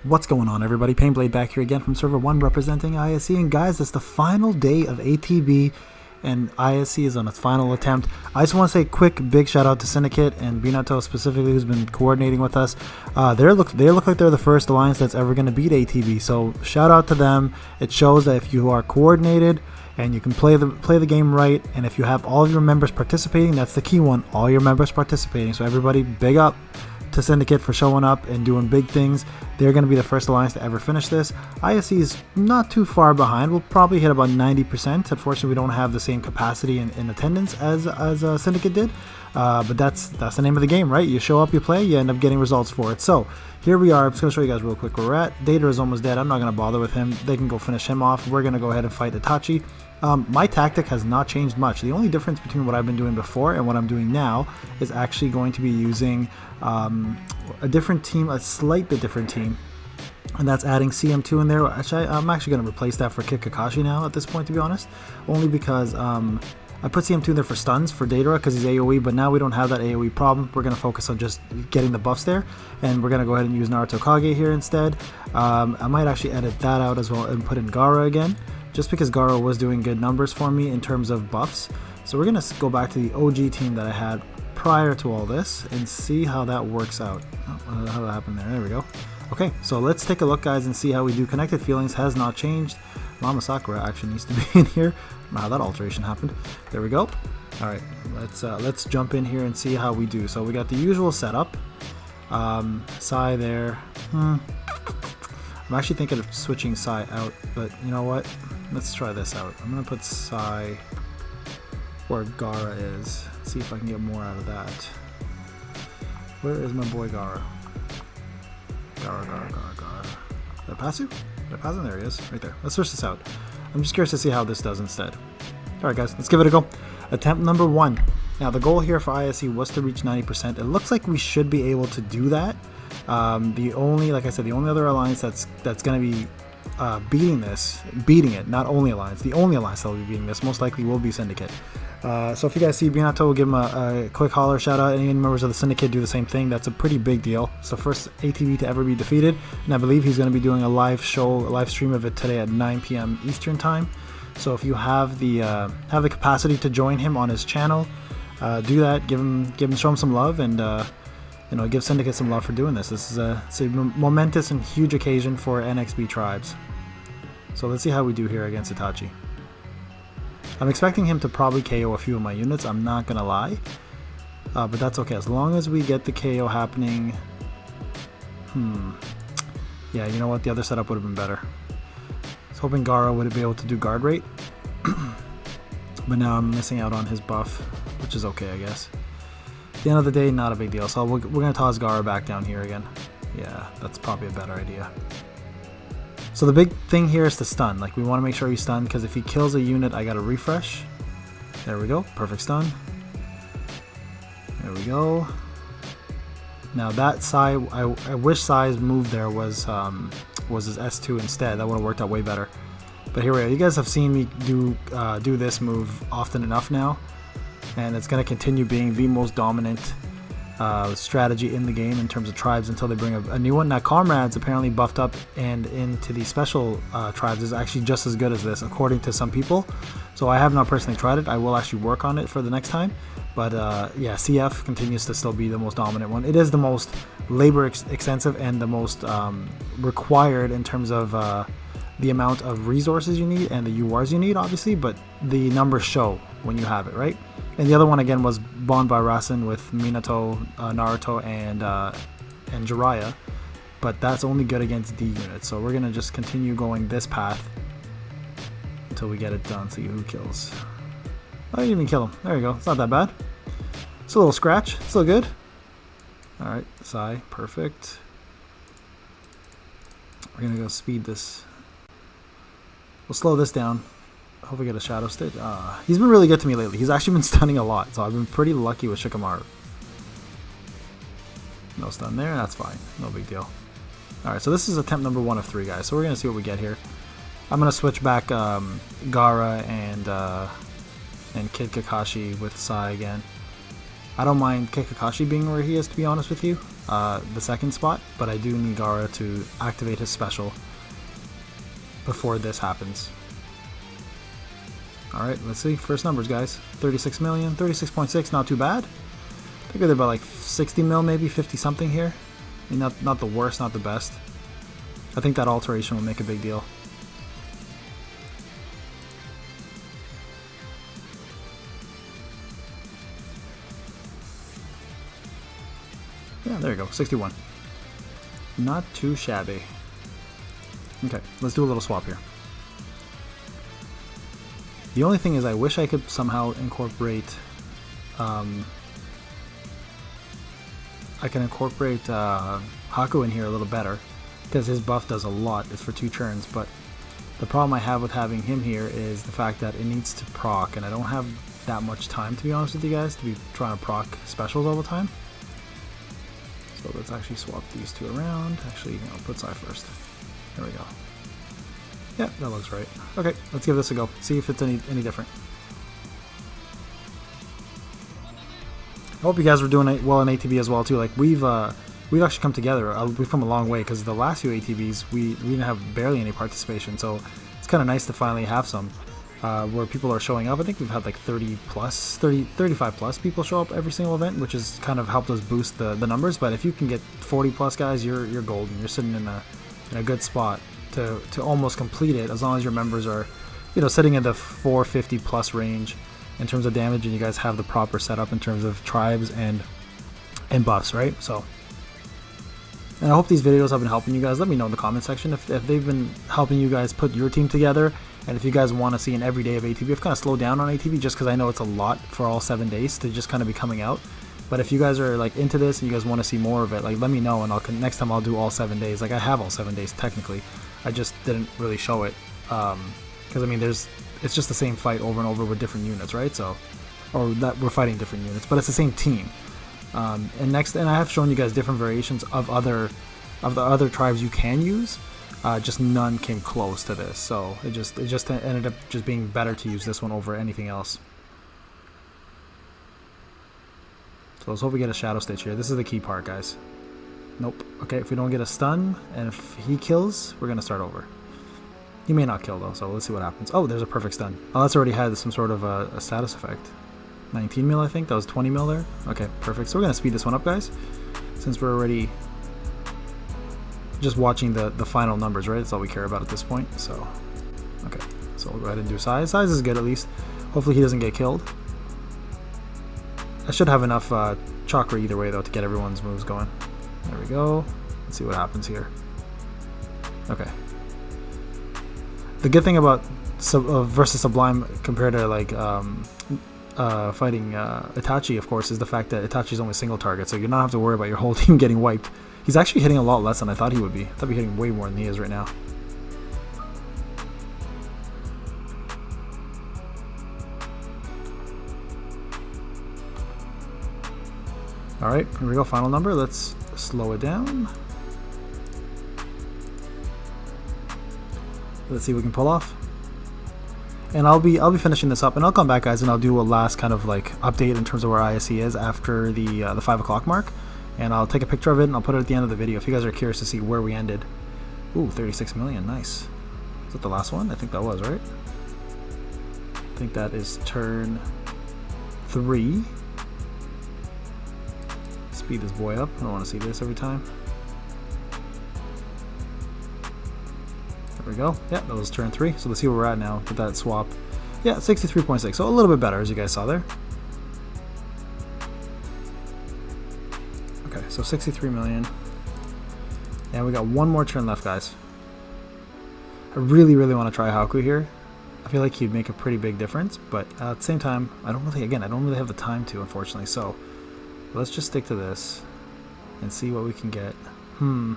What's going on, everybody? Payneblade back here again from Server 1 representing ISC. And guys, it's the final day of ATB and ISC is on its final attempt. I just want to say a quick big shout out to Syndicate and Binato specifically, who's been coordinating with us. They look like they're the first alliance that's ever going to beat ATB, so shout out to them. It shows that if you are coordinated and you can play the game right, and if you have all of your members participating, that's the key one, all your members participating. So everybody, big up to Syndicate for showing up and doing big things. They're going to be the first alliance to ever finish this. ISC is not too far behind. We'll probably hit about 90%. Unfortunately, we don't have the same capacity in attendance as Syndicate did. But that's the name of the game, right? You show up, you play, you end up getting results for it. So here we are. I'm just going to show you guys real quick where we're at. Data is almost dead. I'm not going to bother with him. They can go finish him off. We're going to go ahead and fight Itachi. My tactic has not changed much. The only difference between what I've been doing before and what I'm doing now is actually going to be using a different team, a slight bit different team, and that's adding CM2 in there. Actually, I'm actually going to replace that for Kid Kakashi now at this point, to be honest, only because I put CM2 in there for stuns for Datara because he's AoE, but now we don't have that AoE problem. We're going to focus on just getting the buffs there, and we're going to go ahead and use Naruto Kage here instead. I might actually edit that out as well and put in Gaara again, just because Gaara was doing good numbers for me in terms of buffs. So we're going to go back to the OG team that I had prior to all this and see how that works out. Oh, how that happened there. There we go. Okay, so let's take a look, guys, and see how we do. Connected Feelings has not changed. Mama Sakura actually needs to be in here. I don't know how that alteration happened. There we go. All right, let's jump in here and see how we do. So we got the usual setup. Sai there. I'm actually thinking of switching Sai out, but you know what? Let's try this out. I'm gonna put Sai where Gaara is. See if I can get more out of that. Where is my boy Gaara? Gaara. Did I pass you? Did I pass him? There he is, right there. Let's switch this out. I'm just curious to see how this does instead. Alright guys, let's give it a go. Attempt number 1. Now the goal here for ISC was to reach 90%. It looks like we should be able to do that. Like I said, the only other alliance that's going to be beating it, not only alliance, the only alliance that will be beating this most likely will be Syndicate. So if you guys see Binato, we'll give him a quick holler, shout out. Any members of the Syndicate do the same thing. That's a pretty big deal. It's the first ATB to ever be defeated, and I believe he's going to be doing a live stream of it today at 9 p.m. Eastern time. So if you have the capacity to join him on his channel, do that. Show him some love, and give Syndicate some love for doing this. This is it's a momentous and huge occasion for NXB tribes. So let's see how we do here against Itachi. I'm expecting him to probably KO a few of my units, I'm not gonna lie. But that's okay, as long as we get the KO happening. Yeah, you know what, the other setup would have been better. I was hoping Gaara would be able to do guard rate. But now I'm missing out on his buff, which is okay, I guess. At the end of the day, not a big deal. So we're gonna toss Gaara back down here again. Yeah, that's probably a better idea. So the big thing here is to stun. Like, we want to make sure he's stunned, because if he kills a unit, I got to refresh. There we go. Perfect stun. There we go. Now that Sai, I wish Sai's move there was his S2 instead. That would have worked out way better. But here we are. You guys have seen me do this move often enough now, and it's going to continue being the most dominant strategy in the game in terms of tribes until they bring a new one. Now Comrades apparently buffed up and into the special tribes is actually just as good as this, according to some people. So I have not personally tried it. I will actually work on it for the next time. But yeah, CF continues to still be the most dominant one. It is the most labor extensive and the most required in terms of the amount of resources you need and the URs you need, obviously, but the numbers show when you have it, right? And the other one again was Bond by Rasen with Minato, Naruto, and Jiraiya, but that's only good against D units. So we're gonna just continue going this path until we get it done. See who kills. Oh, you didn't even kill him. There you go. It's not that bad. It's a little scratch. It's still good. All right, Sai, perfect. We're gonna go speed this. We'll slow this down. Hope we get a Shadow Stitch. He's been really good to me lately. He's actually been stunning a lot, so I've been pretty lucky with Shikamaru. No stun there, that's fine. No big deal. Alright, so this is attempt number 1 of 3, guys. So we're going to see what we get here. I'm going to switch back Gaara and Kid Kakashi with Sai again. I don't mind Kid Kakashi being where he is, to be honest with you. the second spot, but I do need Gaara to activate his special before this happens. Alright, let's see. First numbers, guys. 36 million, 36.6, not too bad. I think they're about like 60 mil, maybe 50 something here. I mean, not the worst, not the best. I think that alteration will make a big deal. Yeah, there you go, 61. Not too shabby. Okay, let's do a little swap here. The only thing is I wish I could somehow incorporate Haku in here a little better, because his buff does a lot. It's for 2 turns, but the problem I have with having him here is the fact that it needs to proc, and I don't have that much time, to be honest with you guys, to be trying to proc specials all the time. So let's actually swap these 2 around. Actually, I'll put Sai first. There we go. Yeah, that looks right. Okay, let's give this a go. See if it's any different. I hope you guys were doing well in ATB as well too. Like we've actually come together. We've come a long way, because the last few ATBs we didn't have barely any participation. So it's kind of nice to finally have some where people are showing up. I think we've had like 35 plus people show up every single event, which has kind of helped us boost the numbers. But if you can get 40 plus guys, you're golden. You're sitting in a good spot to almost complete it, as long as your members are, sitting in the 450 plus range in terms of damage, and you guys have the proper setup in terms of tribes and buffs, right? So, and I hope these videos have been helping you guys. Let me know in the comment section if they've been helping you guys put your team together, and if you guys want to see an everyday of ATB. I've kind of slowed down on ATB just because I know it's a lot for all 7 days to just kind of be coming out. But if you guys are like into this and you guys want to see more of it, like let me know, and next time I'll do all 7 days. Like I have all 7 days technically, I just didn't really show it because I mean it's just the same fight over and over with different units, right? So, or that we're fighting different units, but it's the same team. And I have shown you guys different variations of the other tribes you can use. Just none came close to this, so it just ended up just being better to use this one over anything else. So let's hope we get a Shadow Stitch here. This is the key part, guys. Nope. Okay, if we don't get a stun, and if he kills, we're going to start over. He may not kill, though, so let's see what happens. Oh, there's a perfect stun. Oh, that's already had some sort of a status effect. 19 mil, I think. That was 20 mil there. Okay, perfect. So we're going to speed this one up, guys, since we're already just watching the final numbers, right? That's all we care about at this point. So, okay. So we'll go ahead and do size. Size is good, at least. Hopefully he doesn't get killed. I should have enough chakra either way, though, to get everyone's moves going. There we go. Let's see what happens here. Okay. The good thing about versus Sublime compared to like fighting Itachi, of course, is the fact that Itachi's only single target, so you don't have to worry about your whole team getting wiped. He's actually hitting a lot less than I thought he would be. I thought he'd be hitting way more than he is right now. Alright, here we go, final number. Let's slow it down. Let's see what we can pull off. And I'll be finishing this up, and I'll come back, guys, and I'll do a last kind of like update in terms of where ISC is after the 5 o'clock mark. And I'll take a picture of it and I'll put it at the end of the video if you guys are curious to see where we ended. Ooh, 36 million, nice. Is that the last one? I think that was, right? I think that is turn 3. Speed this boy up. I don't want to see this every time. There we go. Yeah, that was turn 3. So let's see where we're at now with that swap. Yeah, 63.6. So a little bit better, as you guys saw there. Okay, so 63 million. And we got one more turn left, guys. I really want to try Haku here. I feel like he'd make a pretty big difference, but at the same time, I don't really have the time to, unfortunately. So let's just stick to this and see what we can get. Do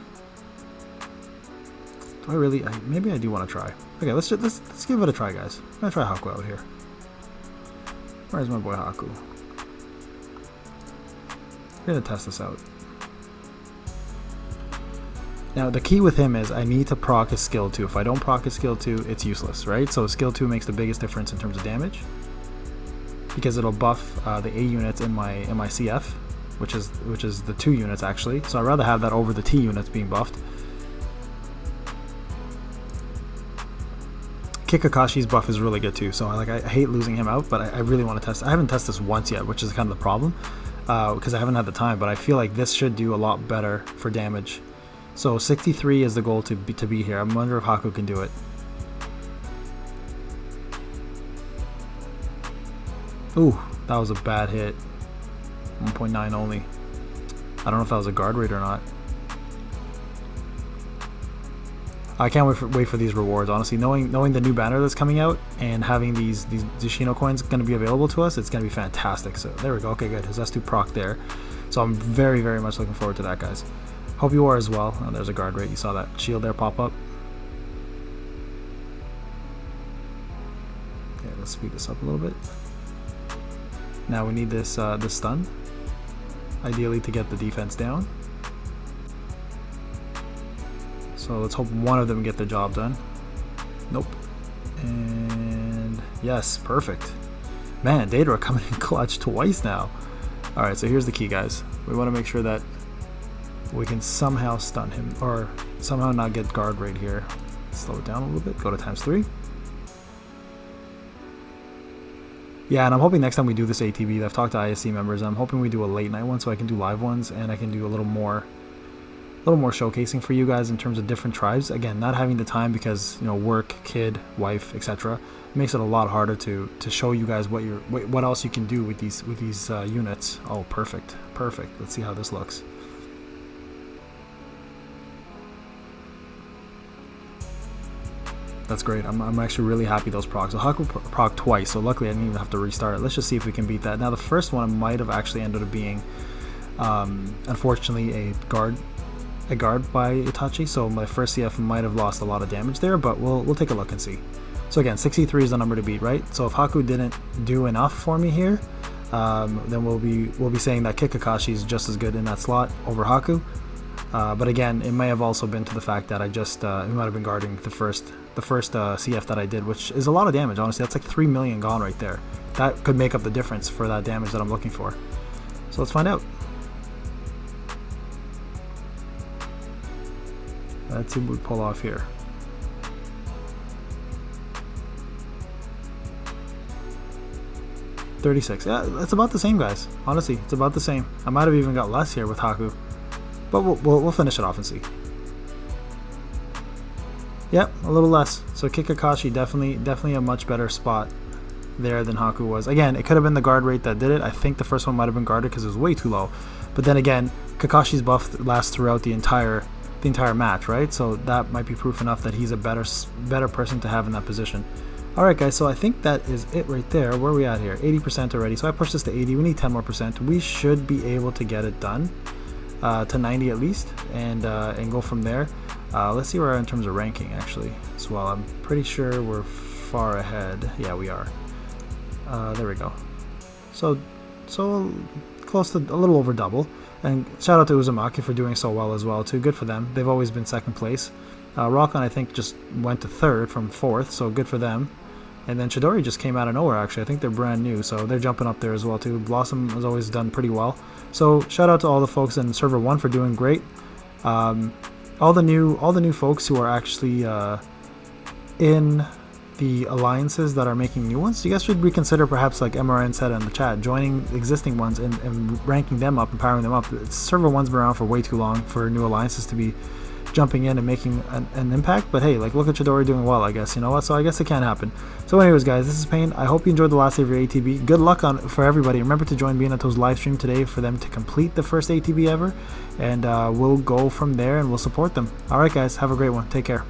I really? Maybe I do want to try. Okay, let's give it a try, guys. I'm gonna try Haku out here. Where's my boy Haku? We're gonna test this out. Now the key with him is I need to proc his skill 2. If I don't proc his skill 2, it's useless, right? So skill 2 makes the biggest difference in terms of damage because it'll buff the A units in my CF. which is the 2 units actually. So I'd rather have that over the T units being buffed. Kakashi's buff is really good too, so I hate losing him out, but I really want to test. I haven't tested this once yet, which is kind of the problem, because I haven't had the time, but I feel like this should do a lot better for damage. So 63 is the goal to be here. I wonder if Haku can do it. Ooh, that was a bad hit. 1.9 only. I don't know if that was a guard rate or not. I can't wait for these rewards, honestly. Knowing the new banner that's coming out and having these Shino coins going to be available to us, it's going to be fantastic. So there we go. Okay, good. His S2 proc there. So I'm very, very much looking forward to that, guys. Hope you are as well. Oh, there's a guard rate. You saw that shield there pop up. Okay, let's speed this up a little bit. Now we need this stun, ideally to get the defense down. So let's hope one of them get the job done. Nope. And yes, perfect. Man, Datara coming in clutch twice now. Alright, so here's the key, guys. We want to make sure that we can somehow stun him, or somehow not get guard rate here. Slow it down a little bit, go to ×3. Yeah, and I'm hoping next time we do this ATB, I've talked to ISC members, I'm hoping we do a late night one so I can do live ones and I can do a little more showcasing for you guys in terms of different tribes. Again, not having the time because, you know, work, kid, wife, etc. makes it a lot harder to show you guys what else you can do with these units. Oh, perfect. Let's see how this looks. That's great. I'm actually really happy those procs. So Haku proc twice, so luckily I didn't even have to restart it. Let's just see if we can beat that. Now the first one might have actually ended up being, unfortunately, a guard by Itachi. So my first CF might have lost a lot of damage there, but we'll take a look and see. So again, 63 is the number to beat, right? So if Haku didn't do enough for me here, then we'll be saying that Kakashi is just as good in that slot over Haku. But again, it may have also been to the fact that I just he might have been guarding the first CF that I did, which is a lot of damage. Honestly, that's like 3 million gone right there. That could make up the difference for that damage that I'm looking for. So let's find out. Let's see what we pull off here. $36. Yeah, it's about the same, guys. Honestly, it's about the same. I might have even got less here with Haku, but we'll finish it off and see. Yep, a little less. So Kakashi definitely a much better spot there than Haku was. Again, it could have been the guard rate that did it. I think the first one might have been guarded because it was way too low. But then again, Kakashi's buff lasts throughout the entire match, right? So that might be proof enough that he's a better person to have in that position. Alright guys, so I think that is it right there. Where are we at here? 80% already. So I pushed this to 80. We need 10 more percent. We should be able to get it done to 90 at least, and go from there. Let's see where we are in terms of ranking actually as well. I'm pretty sure we're far ahead. Yeah, we are. There we go. So close to a little over double. And shout out to Uzumaki for doing so well as well too. Good for them. They've always been second place. Rokon I think just went to third from fourth, so good for them. And then Chidori just came out of nowhere actually. I think they're brand new, so they're jumping up there as well too. Blossom has always done pretty well. So shout out to all the folks in server 1 for doing great. All the new folks who are actually in the alliances that are making new ones, you guys should reconsider, perhaps like MRN said in the chat, joining existing ones and ranking them up, empowering them up. Server 1's been around for way too long for new alliances to be jumping in and making an impact. But hey, like, look at Chidori doing well, I guess, you know what? So I guess it can happen. So anyways guys, this is Payne. I hope you enjoyed the last day of your ATB. Good luck for everybody. Remember to join Binato's live stream today for them to complete the first ATB ever, and we'll go from there and we'll support them. Alright guys, have a great one. Take care.